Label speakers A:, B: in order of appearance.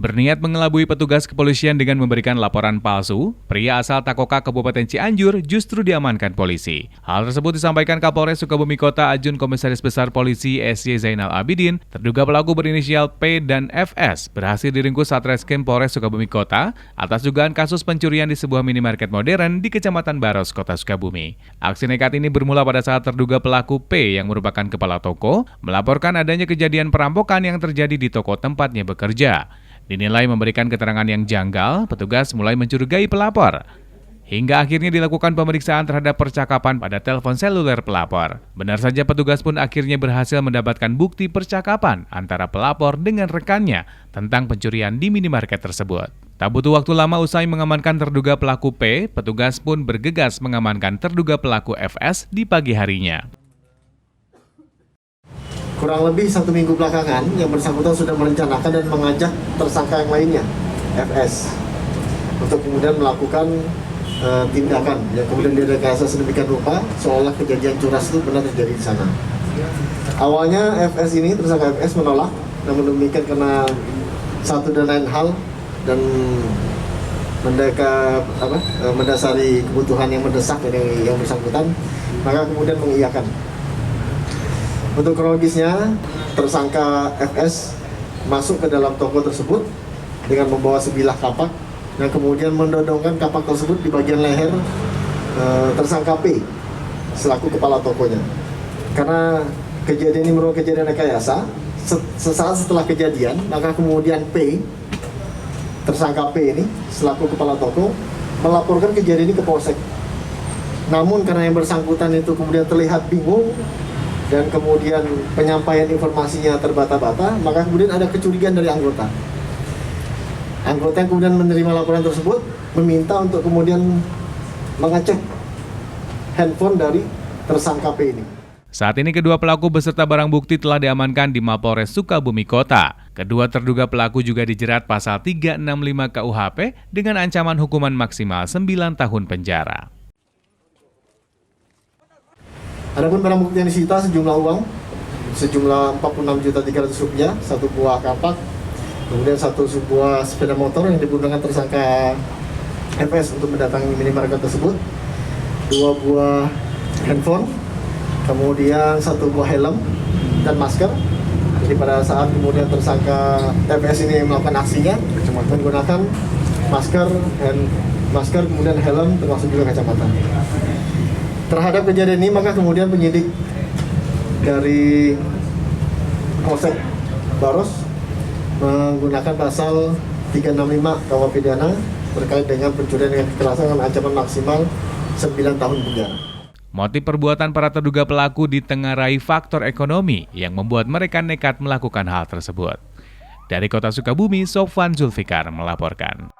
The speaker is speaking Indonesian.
A: Berniat mengelabui petugas kepolisian dengan memberikan laporan palsu, pria asal Takoka Kabupaten Cianjur justru diamankan polisi. Hal tersebut disampaikan Kapolres Sukabumi Kota Ajun Komisaris Besar Polisi SY Zainal Abidin. Terduga pelaku berinisial P dan FS berhasil diringkus Satreskrim Polres Sukabumi Kota atas dugaan kasus pencurian di sebuah minimarket modern di Kecamatan Baros, Kota Sukabumi. Aksi nekat ini bermula pada saat terduga pelaku P yang merupakan kepala toko melaporkan adanya kejadian perampokan yang terjadi di toko tempatnya bekerja. Dinilai memberikan keterangan yang janggal, petugas mulai mencurigai pelapor. Hingga akhirnya dilakukan pemeriksaan terhadap percakapan pada telepon seluler pelapor. Benar saja petugas pun akhirnya berhasil mendapatkan bukti percakapan antara pelapor dengan rekannya tentang pencurian di minimarket tersebut. Tak butuh waktu lama usai mengamankan terduga pelaku P, petugas pun bergegas mengamankan terduga pelaku FS di pagi harinya.
B: Kurang lebih 1 minggu belakangan, yang bersangkutan sudah merencanakan dan mengajak tersangka yang lainnya, FS, untuk kemudian melakukan tindakan yang kemudian direkayasa sedemikian rupa seolah kejadian curas itu benar terjadi di sana. Awalnya FS ini, tersangka FS menolak, namun demikian karena satu dan lain hal dan mendasari kebutuhan yang mendesak dari yang bersangkutan, maka kemudian mengiyakan. Untuk kronologisnya, tersangka FS masuk ke dalam toko tersebut dengan membawa sebilah kapak dan kemudian mendodongkan kapak tersebut di bagian leher tersangka P selaku kepala tokonya. Karena kejadian ini merupakan kejadian rekayasa, sesaat setelah kejadian, maka kemudian P, tersangka P ini selaku kepala toko melaporkan kejadian ini ke Polsek. Namun karena yang bersangkutan itu kemudian terlihat bingung dan kemudian penyampaian informasinya terbata-bata, maka kemudian ada kecurigaan dari anggota. Anggota yang kemudian menerima laporan tersebut meminta untuk kemudian mengecek handphone dari tersangka P ini.
A: Saat ini kedua pelaku beserta barang bukti telah diamankan di Mapolres Sukabumi Kota. Kedua terduga pelaku juga dijerat pasal 365 KUHP dengan ancaman hukuman maksimal 9 tahun penjara.
B: Adapun barang bukti yang disita sejumlah uang sejumlah Rp46.300.000, satu buah kapak, kemudian satu buah sepeda motor yang digunakan tersangka FS untuk mendatangi minimarket tersebut, 2 buah handphone, kemudian 1 buah helm dan masker. Jadi pada saat kemudian tersangka FS ini melakukan aksinya menggunakan masker kemudian helm termasuk juga kacamata. Terhadap kejadian ini, maka kemudian penyidik dari Polsek Baros menggunakan pasal 365 KUH pidana terkait dengan pencurian dengan kekerasan dengan ancaman maksimal 9 tahun penjara.
A: Motif perbuatan para terduga pelaku ditengarai faktor ekonomi yang membuat mereka nekat melakukan hal tersebut. Dari Kota Sukabumi, Sofwan Zulfikar melaporkan.